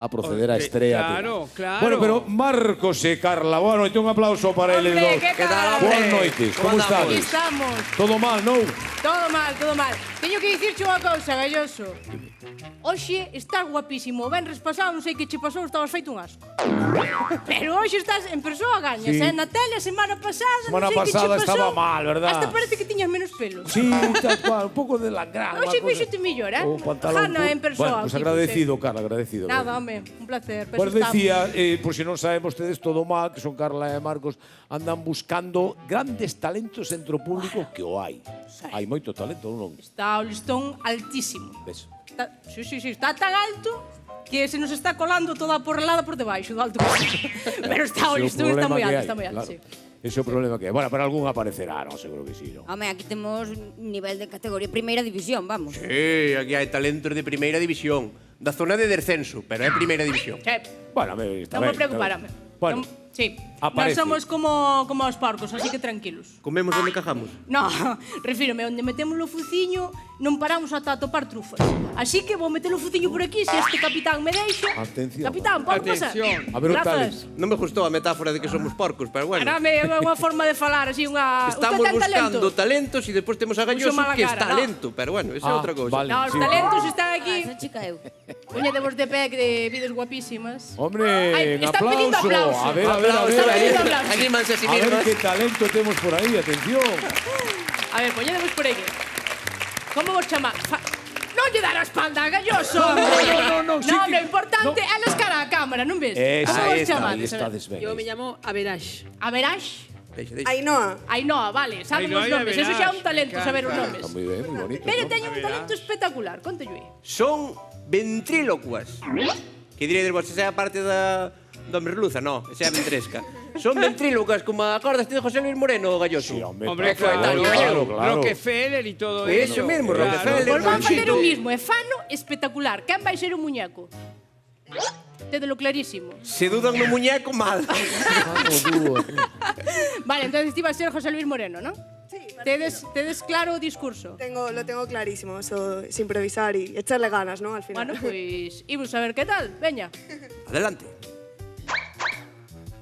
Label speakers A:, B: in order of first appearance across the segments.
A: a proceder á estrea.
B: Claro, claro.
A: Bueno, pero Marcos e Carla, boa noite, un aplauso para eles
C: Hombre,
A: dos.
C: que tal?
A: Boas noites, como
C: Aquí
A: estades?
C: estamos.
A: Todo mal, non?
C: Todo mal, todo mal. Teño que dicirche unha cousa, Galloso. Hoxe estás guapísimo. O venres pasado, non sei que che pasou, estabas feito un asco. Pero hoxe estás en persoa gañas,
A: Sí.
C: Na tele a semana pasada,
A: Semana
C: non sei que che
A: pasada
C: pasou.
A: estaba mal, verdad?
C: Hasta parece que tiñas menos pelo.
A: Sí, tal cual, un pouco de langrán.
C: Hoxe fíxote mellor,
A: O pantalón.
C: Jana en persoa.
A: Bueno, pues
C: aquí,
A: agradecido, Carla, agradecido.
C: Nada, home, un placer.
A: Pues decía, por si non saben vostedes todo mal, que son Carla e Marcos, andan buscando grandes talentos entre o público que o hai. Hai moito talento, non?
C: Está o listón altísimo.
A: Ves?
C: Sí, está tan alto que se nos está colando toda a porrelada por debaixo do alto que pero está o
A: Ese é o
C: listón, está
A: problema
C: moi
A: que
C: alto,
A: hai,
C: está moi alto,
A: claro.
C: sí.
A: Ese é o problema que hai. Bueno, para algún aparecerá, non? Seguro que sí, non?
D: Home, aquí temos nivel de categoría primeira división, vamos.
E: Sí, aquí hai talentos de primeira división. Da zona de descenso, pero é primeira división.
C: Sí.
A: Bueno, está
C: Non me
A: ben,
C: preocuparame.
A: está ben. Bueno,
C: Sí,
A: aparece.
C: nós somos como os porcos, así que tranquilos.
E: Comemos onde cajamos.
C: No, refírome, onde metemos o fuciño non paramos ata atopar trufas. Así que vou meter o fuciño por aquí, se este capitán me deixa.
A: Atención.
C: Capitán, pode pasar?
B: Atención.
A: A ver o
C: Grazas.
E: Non me gustou a metáfora de que somos porcos, pero bueno.
C: Arame, é unha forma de falar, así, unha...
E: Estamos
C: Usted ten
E: buscando
C: talento?
E: talentos e depois temos a Galloso
C: mala
E: que é
C: cara,
E: talento, pero bueno, esa é outra cousa.
A: vale.
C: No, os
A: Sí.
C: talentos están aquí.
D: Esa chica eu.
C: Poñedevos de pé, que de vides guapísimas.
A: Hombre,
C: Ay,
A: un
C: están pidiendo
A: aplauso.
C: aplauso.
A: A ver, a ver, a ver.
C: Están pidiendo
A: A ver,
C: aplauso.
E: Anímanse a sí
A: a ver
E: mismas.
A: qué talento temos por aí, atención.
C: A ver, poñedevos por aquí. Como vos chamar? Non lle dar a espalda, Galloso.
A: no, sí
C: No,
A: que-
C: lo importante é las cara a cámara, non ves?
A: Esa,
C: Como vos
A: ahí
C: chamades?
A: estades ben.
F: Yo me llamo Averash.
C: A verás.
E: Deixa, deixa.
G: Ainhoa,
C: Ainhoa, vale, saben
B: Ainhoa
C: os
B: e
C: nomes. Eso xa é un
B: Averás,
C: talento,
B: me
C: saber os
B: encanta.
C: nomes.
A: Está moi ben, moi bonito.
C: Pero
A: ¿no?
C: teñen un talento espectacular, conto yo.
E: Son ventrílocuas. Que diréis vos, esa é a parte da merluza? No, esa é a ventresca. Son ventrílocas, como acordaste de José Luis Moreno, Galloso.
A: Sí, hombre,
B: Hombre,
A: claro,
B: claro,
A: claro.
B: Rockefeller y todo
E: Eso
B: eso.
E: mismo,
B: Claro.
E: Rockefeller.
C: Pois van facer
E: Monchito.
C: o mismo, é fano espectacular. Quen vai ser o muñeco? Tédelo clarísimo.
E: Se dudan no muñeco, mal.
C: Vale, entonces ti vas a ser José Luis Moreno, ¿no?
G: sí,
C: Tedes claro o discurso.
G: lo tengo clarísimo, eso es improvisar y echarle ganas, ¿no? Al final.
C: Bueno, pois imos a ver que tal. Veña.
E: Adelante.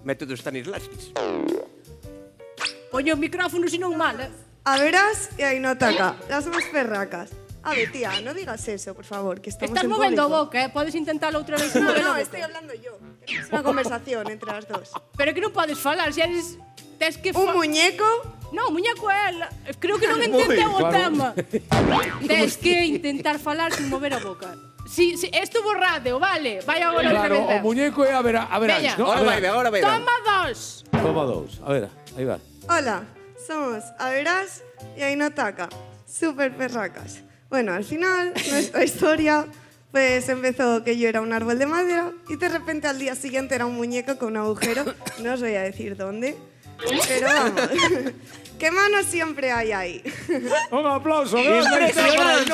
E: Método Stanislavskis.
C: Poño o micrófono sinón mal, eh?
G: A verás y ahí no ataca. Las somos perracas. A ver, tía, no digas eso, por favor, que estamos
C: Estás
G: en
C: movendo a
G: público.
C: boca, eh? Podes intentarlo outra vez.
G: No,
C: mover a
G: no,
C: boca.
G: estoy hablando yo. Es una conversación entre las dos.
C: Pero que non podes falar, se eres... Tes que...
G: Un muñeco.
C: No, muñeco é... Creo que non entendeu o tema. Tes que intentar falar sin mover a boca. Si, estuvo radio, vale. Vai agora outra
A: Claro,
C: vez.
A: o
C: ben.
A: muñeco é a verás,
C: Veña.
A: ¿no?
E: Ahora vai, agora vai.
C: Toma dos.
A: Toma dos. A ver, aí va.
G: Hola, somos A verás y ahí no ataca. Súper perracas. Bueno, al final, nuestra historia pues empezó que yo era un árbol de madera y de repente al día siguiente era un muñeco con un agujero. No os voy a decir dónde. Pero vamos, ¿qué manos siempre hay ahí?
A: Un aplauso.
E: Impresionante.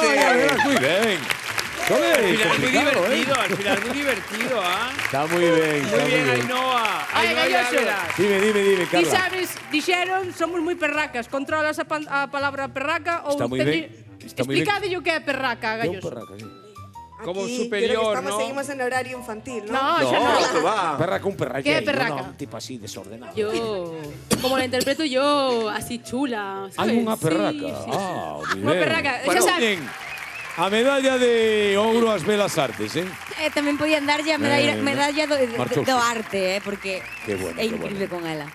A: Muy bien. Joder,
B: Al final muy
A: complicado,
B: divertido, al final muy divertido, ¿ah?
A: Está muy bien.
B: Muy bien, Ainhoa.
C: Ay,
B: Ainhoa, ya
C: Galloso.
B: verás.
A: Dime,
C: Ti
A: Carla.
C: sabes, dixeron, somos moi perracas. Controlas a palabra perraca ou
A: Está moi ben, está moi ben.
C: Explicade o que é perraca,
A: É un
C: Galloso.
A: perraca, sí.
B: Como
G: Aquí,
B: superior,
G: creo que
B: ¿no?
G: seguimos en horario infantil, ¿no?
C: No, xa
E: No,
C: non.
E: que va.
A: Perraca, un perraca.
C: ¿Qué perraca?
A: Un tipo así desordenado.
F: Yo, como la interpreto yo, así chula. ¿sabes?
A: Hai unha perraca.
F: Sí, sí, sí.
A: Ah, moi
C: Unha
A: ben.
C: perraca, xa
A: Bueno,
C: sabes.
A: bien. A medalla de ouro ás belas artes, eh?
D: Tamén podían darlle a medalla, medalla
A: marchouse.
D: do arte, porque
A: Qué bueno,
D: é
A: qué
D: increíble con ela.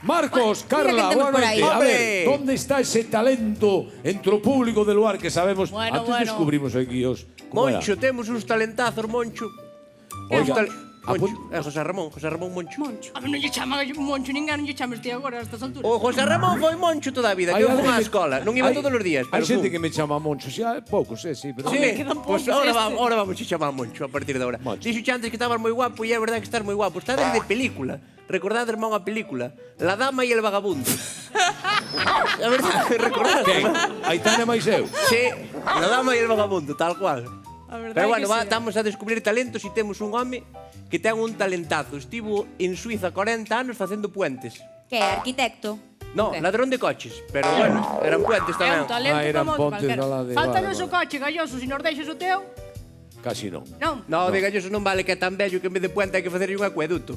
A: Marcos,
D: Bueno, mira
A: Carla,
D: que temos
A: buenas
D: por ahí.
A: noches. A ver,
E: Hombre.
A: ¿dónde está ese talento entre o público del lugar que sabemos?
C: Bueno,
A: Antes
C: bueno.
A: descubrimos aquí os... ¿cómo era?
E: Moncho, temos uns talentazos, Moncho.
A: Oiga,
E: Moncho, é José Ramón Moncho.
C: A ver, non lle chama Moncho ninguén, non lle chames ti agora a estas alturas.
E: O José Ramón foi Moncho toda a vida,
A: Hai
E: que eu fui
A: alguén
E: á
A: que-
E: escola. Non iba
A: hai-
E: todos os días,
A: Hai
E: pero
A: xente
E: fun.
A: que me chama Moncho, xa poucos, sí, pero...
E: Sí,
C: quedan
E: pues
C: poucos
E: ahora vamos a chamar Moncho a partir de ahora.
A: Moncho.
E: Dixo antes que estabas moi guapo e é verdade que estás moi guapo. Estás de película. Recordade, irmán, a película. La dama e el vagabundo. A verdade, recordade?
A: Quen? Aitana máis eu.
E: Sí, la dama e el vagabundo, tal cual.
C: A verdade
E: Pero bueno,
C: que sí.
E: estamos a descubrir talentos e temos un home que ten un talentazo. Estivo en Suiza 40 anos facendo puentes.
D: Que é arquitecto.
E: No,
D: Ok.
E: ladrón de coches, pero bueno, eran puentes
C: É
E: tamén.
C: un talento
A: Ah, eran
C: como
A: pontes
C: calquera.
A: da la de-
C: Falta
A: vale,
C: o
A: vale.
C: coche, Galloso, se nos deixes o teu.
A: Casi non.
C: Non.
E: No, de Galloso non vale que é tan vello que en vez de puente hai que facerlle un acueduto.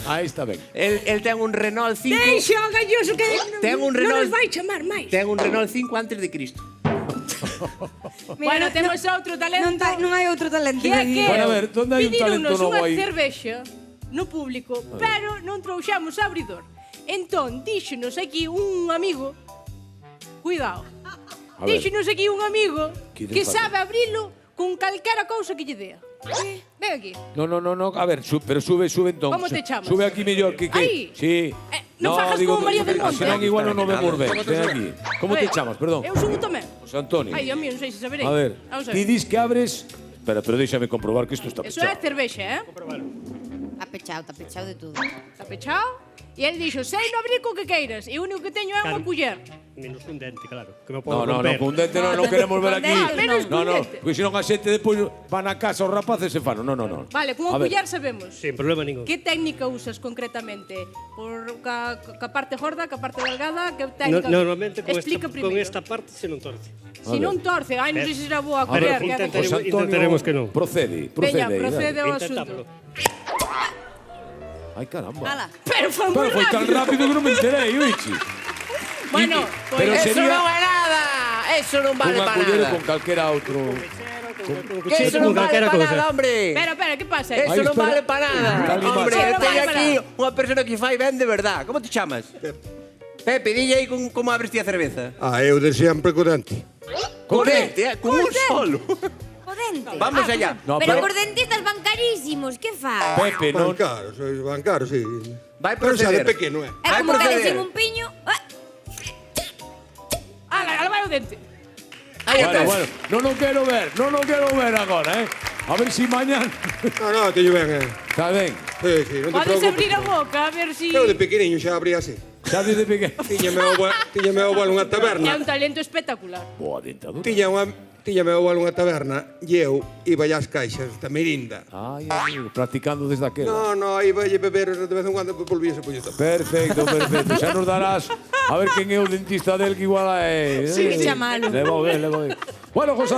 A: Aí está ben.
E: El ten un Renault 5.
C: Deixa o Galloso que
E: Ten un
C: non
E: Renault.
C: nos vai chamar máis.
E: Ten un Renault 5 antes de Cristo.
C: Bueno, temos outro talento.
D: Non hai outro talento.
C: Que é que
A: Bueno, a ver, onde hai un talento
C: pidíronos
A: novo
C: unha
A: aí?
C: cervexa no público, pero non trouxamos abridor. Entón, díxonos aquí un amigo, cuidado,
A: A ver.
C: díxonos aquí un amigo
A: Que
C: que
A: te
C: sabe abrilo con calquera cousa que lle dea. Ven aquí.
A: No, a ver, pero sube entón.
C: Como te chamas?
A: Sube aquí mellor que...
C: Aí.
A: Sí.
C: Non fagas como María del Monte.
A: Senón igual non vemos ben. Ven aquí. Como te chamas, perdón?
C: Eu son o Tomé.
A: José Antonio.
C: Ai, a mí non sei se saberei.
A: A ver,
C: Vamos a
A: ti
C: ver.
A: dis que abres... Espera, pero déxame comprobar que isto está
C: Eso é
A: pechado.
C: cervexa,
D: Está pechado de todo.
C: Está pechado. E ele dixo, sei no abrir co que queiras. E o único que teño é unha culler.
H: Menos un dente, claro, que me
A: No,
H: podo romper.
A: con dente non queremos ver aquí.
C: Menos
A: No,
C: cun dente.
A: porque senón a xente depois van a casa os rapaces e fan. No.
C: Vale, con
A: A
C: unha
A: ver.
C: culler sabemos.
H: Sin problema ningún.
C: Que técnica usas concretamente? Por ca parte gorda, ca parte delgada, que técnica?
H: Normalmente con
C: Explica
H: con
C: primeiro.
H: esta parte se non torce.
C: Si non torce, ai, non sei se será boa a
A: A ver,
C: culler. que
H: intenta-
C: haga-
A: José Antonio,
H: Intentaremos que non.
A: Procede.
C: Veña,
A: aí,
C: procede
A: dale.
C: ao
H: Intentámoslo.
C: asunto.
A: Ai, caramba.
D: Ala.
C: Pero foi moi
A: Pero foi tan
C: rápido.
A: rápido que non me enterei, oichi.
C: Bueno,
A: Pero
C: pois...
E: Eso
A: sería-
E: non é nada. Eso non vale
A: Unha
E: para
A: culler
E: nada.
A: con calquera outro...
E: Que eso non vale para nada, hombre.
C: Espera, que pasa?
E: Eso
A: Aí
E: non
A: espera.
E: vale para nada.
A: Dale máis.
E: Hombre,
C: Eso non
E: teño
C: vale para
E: aquí
C: nada.
E: unha persona que fai ben de verdad. Como te chamas? Pepe, dille aí como abres ti a cerveza.
I: Eu de sempre co dente.
E: Con dente, con un solo.
D: O dente.
E: Vamos allá.
A: No,
D: Pero
A: pero...
D: os dentistas van carísimos, que faz?
A: Pepe, non...
I: Van caros, sí.
E: Vai
I: Pero xa de
E: proceder.
I: pequeno,
D: É
E: vai
D: como
E: proceder.
D: carecen un piño.
C: Ala, vai o dente.
E: Aí está.
A: Bueno, non quero ver agora, A ver si mañan...
I: No, teño ben,
A: Está ben.
I: Sí, non te
C: Podes
I: preocupes.
C: abrir a boca, a ver si...
I: Eu de pequeniño xa abría así.
A: Xa desde pequeno.
I: Tiñame o abuelo unha
C: É
I: taberna.
C: un talento espectacular.
A: Boa dentadura.
I: Tiñame o abuelo unha taberna e eu iba ás caixas da merinda.
A: Ai, amigo, practicando desde aquela.
I: No, iba a beber de vez en cuando, volvíase poñito.
A: Perfecto. Xa nos darás a ver quen é o dentista del que igual é.
D: Sí, chamalo.
A: Levo ben. Bueno, José